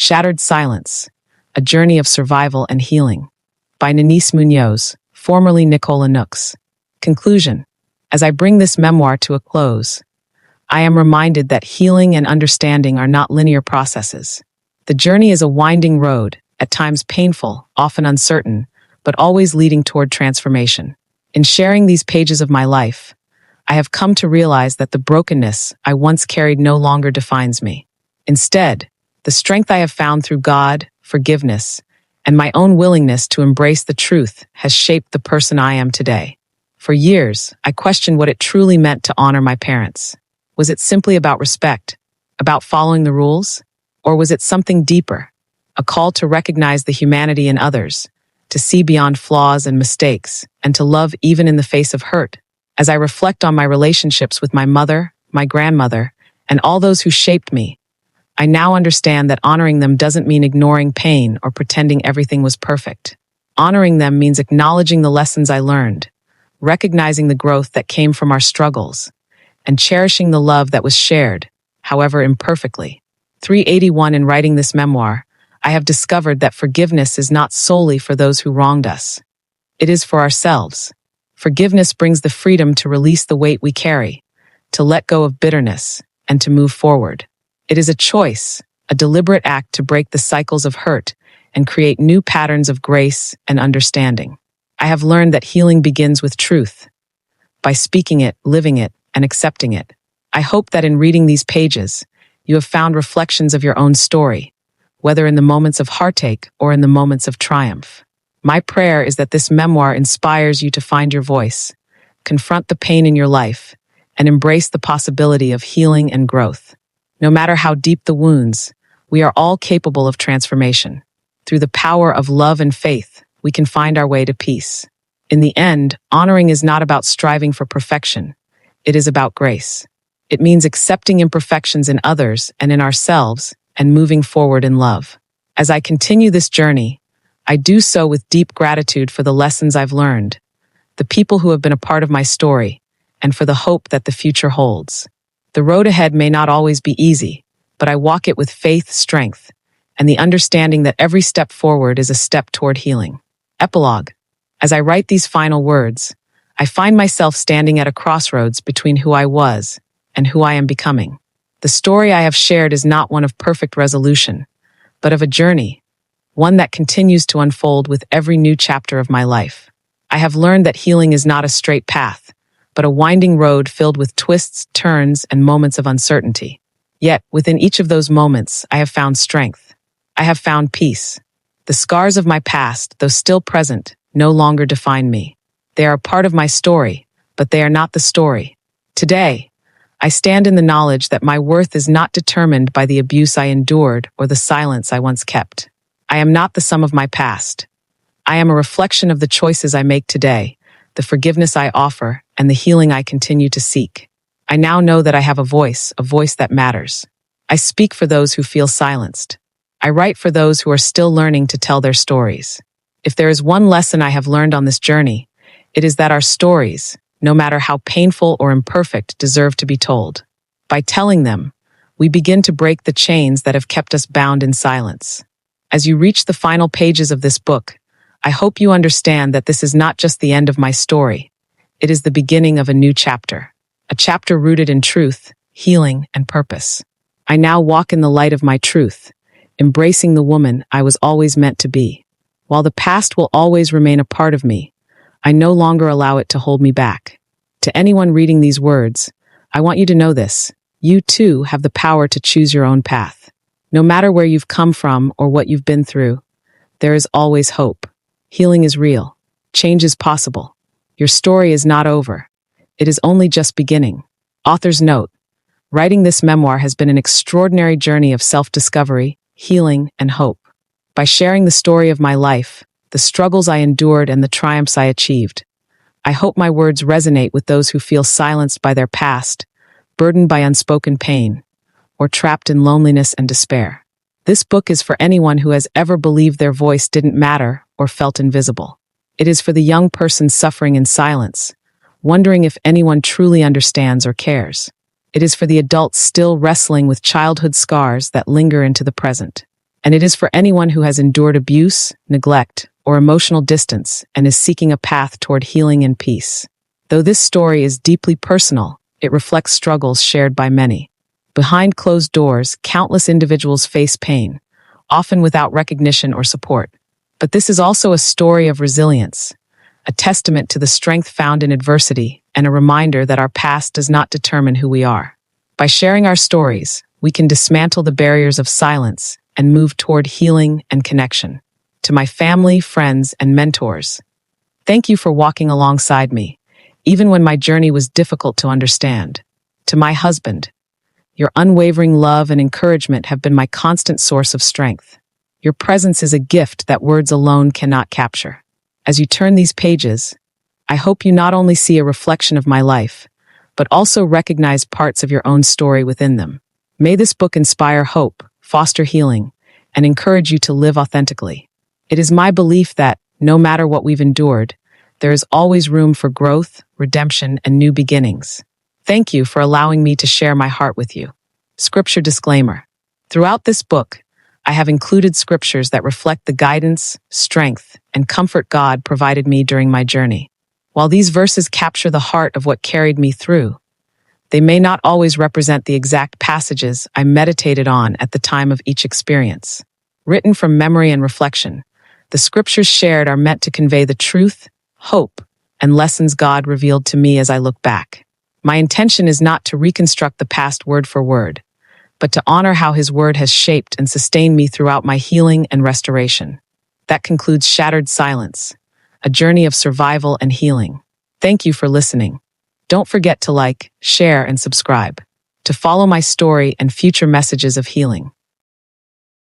Shattered Silence, A Journey of Survival and Healing, by Nanice Munoz, formerly Nicola Nooks. Conclusion. As I bring this memoir to a close, I am reminded that healing and understanding are not linear processes. The journey is a winding road, at times painful, often uncertain, but always leading toward transformation. In sharing these pages of my life, I have come to realize that the brokenness I once carried no longer defines me. Instead, the strength I have found through God, forgiveness, and my own willingness to embrace the truth has shaped the person I am today. For years, I questioned what it truly meant to honor my parents. Was it simply about respect, about following the rules? Or was it something deeper, a call to recognize the humanity in others, to see beyond flaws and mistakes, and to love even in the face of hurt? As I reflect on my relationships with my mother, my grandmother, and all those who shaped me, I now understand that honoring them doesn't mean ignoring pain or pretending everything was perfect. Honoring them means acknowledging the lessons I learned, recognizing the growth that came from our struggles, and cherishing the love that was shared, however imperfectly. 381. In writing this memoir, I have discovered that forgiveness is not solely for those who wronged us. It is for ourselves. Forgiveness brings the freedom to release the weight we carry, to let go of bitterness, and to move forward. It is a choice, a deliberate act to break the cycles of hurt and create new patterns of grace and understanding. I have learned that healing begins with truth, by speaking it, living it, and accepting it. I hope that in reading these pages, you have found reflections of your own story, whether in the moments of heartache or in the moments of triumph. My prayer is that this memoir inspires you to find your voice, confront the pain in your life, and embrace the possibility of healing and growth. No matter how deep the wounds, we are all capable of transformation. Through the power of love and faith, we can find our way to peace. In the end, honoring is not about striving for perfection. It is about grace. It means accepting imperfections in others and in ourselves and moving forward in love. As I continue this journey, I do so with deep gratitude for the lessons I've learned, the people who have been a part of my story, and for the hope that the future holds. The road ahead may not always be easy, but I walk it with faith, strength, and the understanding that every step forward is a step toward healing. Epilogue. As I write these final words, I find myself standing at a crossroads between who I was and who I am becoming. The story I have shared is not one of perfect resolution, but of a journey, one that continues to unfold with every new chapter of my life. I have learned that healing is not a straight path, but a winding road filled with twists, turns, and moments of uncertainty. Yet, within each of those moments, I have found strength. I have found peace. The scars of my past, though still present, no longer define me. They are a part of my story, but they are not the story. Today, I stand in the knowledge that my worth is not determined by the abuse I endured or the silence I once kept. I am not the sum of my past. I am a reflection of the choices I make today, the forgiveness I offer, and the healing I continue to seek. I now know that I have a voice that matters. I speak for those who feel silenced. I write for those who are still learning to tell their stories. If there is one lesson I have learned on this journey, it is that our stories, no matter how painful or imperfect, deserve to be told. By telling them, we begin to break the chains that have kept us bound in silence. As you reach the final pages of this book, I hope you understand that this is not just the end of my story. It is the beginning of a new chapter, a chapter rooted in truth, healing, and purpose. I now walk in the light of my truth, embracing the woman I was always meant to be. While the past will always remain a part of me, I no longer allow it to hold me back. To anyone reading these words, I want you to know this. You too have the power to choose your own path. No matter where you've come from or what you've been through, there is always hope. Healing is real. Change is possible. Your story is not over. It is only just beginning. Author's note: writing this memoir has been an extraordinary journey of self-discovery, healing, and hope. By sharing the story of my life, the struggles I endured, and the triumphs I achieved, I hope my words resonate with those who feel silenced by their past, burdened by unspoken pain, or trapped in loneliness and despair. This book is for anyone who has ever believed their voice didn't matter or felt invisible. It is for the young person suffering in silence, wondering if anyone truly understands or cares. It is for the adults still wrestling with childhood scars that linger into the present. and it is for anyone who has endured abuse, neglect, or emotional distance and is seeking a path toward healing and peace. Though this story is deeply personal, it reflects struggles shared by many. Behind closed doors, countless individuals face pain, often without recognition or support. But this is also a story of resilience, a testament to the strength found in adversity and a reminder that our past does not determine who we are. By sharing our stories, we can dismantle the barriers of silence and move toward healing and connection. To my family, friends, and mentors, thank you for walking alongside me, even when my journey was difficult to understand. To my husband, your unwavering love and encouragement have been my constant source of strength. Your presence is a gift that words alone cannot capture. As you turn these pages, I hope you not only see a reflection of my life, but also recognize parts of your own story within them. May this book inspire hope, foster healing, and encourage you to live authentically. It is my belief that, no matter what we've endured, there is always room for growth, redemption, and new beginnings. Thank you for allowing me to share my heart with you. Scripture disclaimer. Throughout this book, I have included scriptures that reflect the guidance, strength, and comfort God provided me during my journey. While these verses capture the heart of what carried me through, they may not always represent the exact passages I meditated on at the time of each experience. Written from memory and reflection, the scriptures shared are meant to convey the truth, hope, and lessons God revealed to me as I look back. My intention is not to reconstruct the past word for word, but to honor how His Word has shaped and sustained me throughout my healing and restoration. That concludes Shattered Silence, a journey of survival and healing. Thank you for listening. Don't forget to like, share, and subscribe to follow my story and future messages of healing.